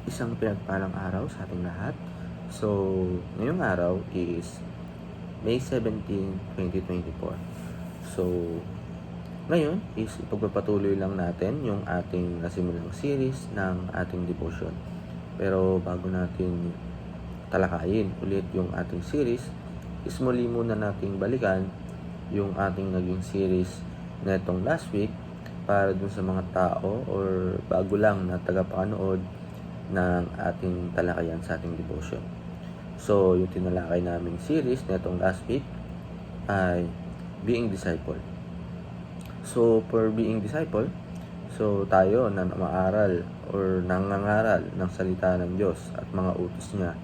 Isang pinagpalang araw sa ating lahat. So, ngayong araw is May 17, 2024. So, ngayon is ipagpapatuloy lang natin yung ating nasimulang series ng ating devotion. Pero bago natin talakayin ulit yung ating series, is muli muna nating balikan yung ating naging series netong last week para dun sa mga tao or bago lang na tagapanood ng ating talakayan sa ating devotion. So, yung tinalakay naming series netong last week ay Being Disciple. So, for being disciple, so tayo na maaral or nangangaral ng salita ng Diyos at mga utos niya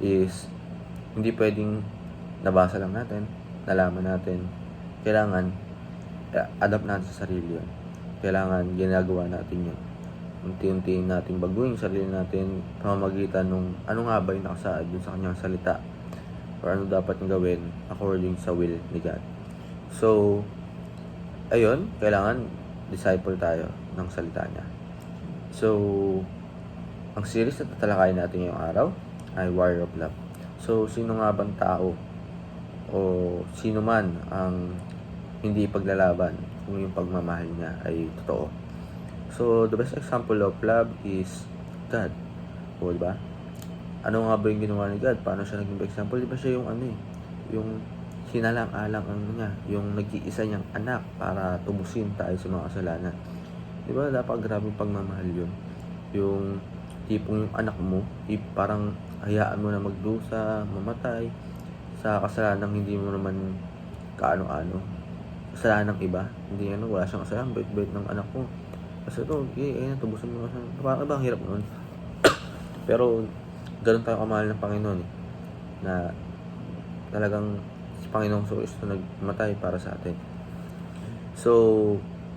is hindi pwedeng nabasa lang natin, nalaman natin. Kailangan adapt natin sa sarili yun. Kailangan ginagawa natin yun. Unti-unti natin baguhin yung sarili natin pamamagitan nung ano nga ba yung nakasaad dun sa kanyang salita or ano dapat gawin according sa will ni God. So, ayun, kailangan disciple tayo ng salita niya. So, ang series na tatalakayin natin ngayong araw ay Warrior of Love. So, sino nga bang tao o sino man ang hindi paglalaban kung yung pagmamahal niya ay totoo? So, the best example of love is God. O, diba? Ano nga ba yung ginawa ni God? Paano siya naging example? Diba siya yung yung sinalang-alang niya, yung nag-iisa niyang anak para tubusin tayo sa mga kasalanan. Diba? Dapat grabing pagmamahal yun. Yung tipong yung anak mo, parang hayaan mo na magdusa, mamatay sa kasalanang hindi mo naman kaano-ano. Kasalanan ng iba. Hindi wala siyang kasalanan. Bait-bait ng anak mo. Kasi ito, tubusin mo kasi. Parang ang hirap nun. Pero, ganun tayo kamahal ng Panginoon na talagang si Panginoong Kristo nagmatay para sa atin. So,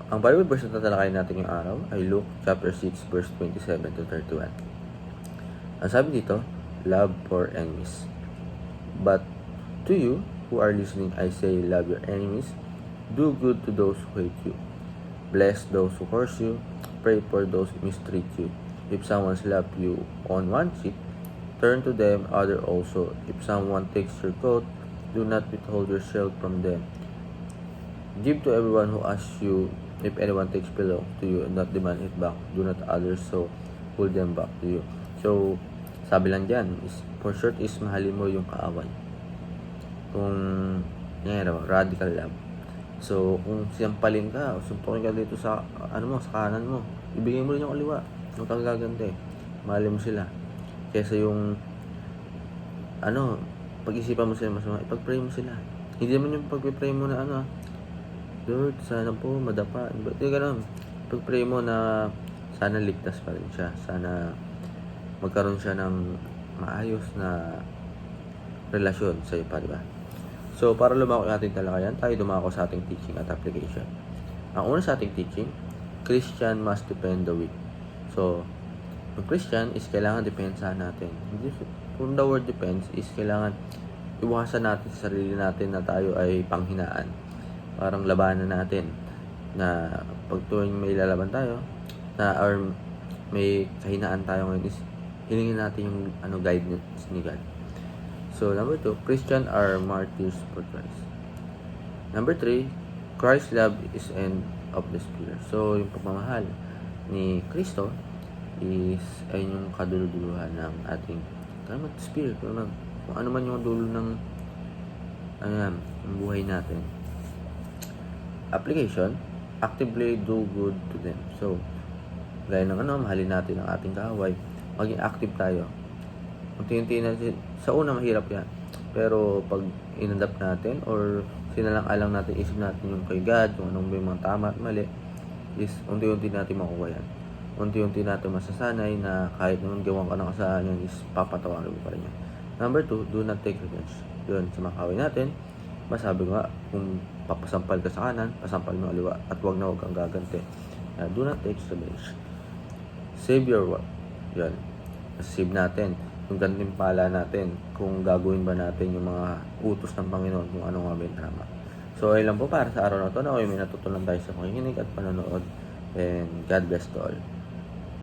ang Bible verse na tatalakayin natin yung araw ay Luke chapter 6 verse 27 to 31. Ang sabi dito, love for enemies. But to you who are listening, I say, love your enemies, do good to those who hate you, bless those who curse you, pray for those who mistreat you. If someone slaps you on one cheek, turn to them other also. If someone takes your coat, do not withhold your shield from them. Give to everyone who asks you. If anyone takes belong to you and not demand it back, do not others so hold them back to you. So, sabi lang dyan, for short is mahalin mo yung kaaway. Kung, radical love. So, kung siyampalin ka o suntukin ka dito sa, sa kanan mo, ibigay mo rin yung kaliwa. Yung kagagante. Mahalin mo sila. Kesa yung, pag-isipan mo sila masama, ipag-pray mo sila. Hindi naman yung pag-pray mo na Lord, sana po madapa. Hindi ganun. Pag-pray mo na sana ligtas pa rin siya. Sana magkaroon siya ng maayos na relasyon sa iyo pa, diba? So, para lumako yung ating talakayan, tayo dumako sa ating teaching at application. Ang una sa ating teaching, Christian must defend the weak. So, yung Christian is kailangan depensahan natin. Kung the word depends is kailangan iwasan natin sa sarili natin na tayo ay panghinaan. Parang labanan natin na pag tuwing may lalaban tayo or may kahinaan tayo ngayon is hilingin natin yung guidance ni God. So, number 2, Christian are martyrs for Christ. Number 3, Christ's love is end of the Spirit. So, yung pagmamahal ni Kristo ay yung kaduluduluhan ng ating Spirit. Kung ano man yung dulo ng buhay natin. Application, actively do good to them. So, gaya ng mahalin natin ang ating kaaway, maging active tayo. Unti-unti natin, sa una mahirap yan. Pero pag in-adapt natin or sinalang-alang natin, isip natin yung kay God, yung anong may mga tama at mali, is unti-unti natin makuha yan. Unti-unti natin masasanay na kahit naman gawan ka ng kasalanan is papatawarin mo pa rin yan. Number 2, do not take revenge. Yun, sa mga kaaway natin, masabi ko nga, kung papasampal ka sa kanan, pasampal mo aliwa at huwag kang gaganti. Do not take revenge. Save your what? Yan. Save natin yung gantimpala natin kung gagawin ba natin yung mga utos ng Panginoon kung ano nga ba yung tama. So, ayun lang po para sa araw na ito na may natutunan tayo sa pakikinig at panonood. And God bless to all.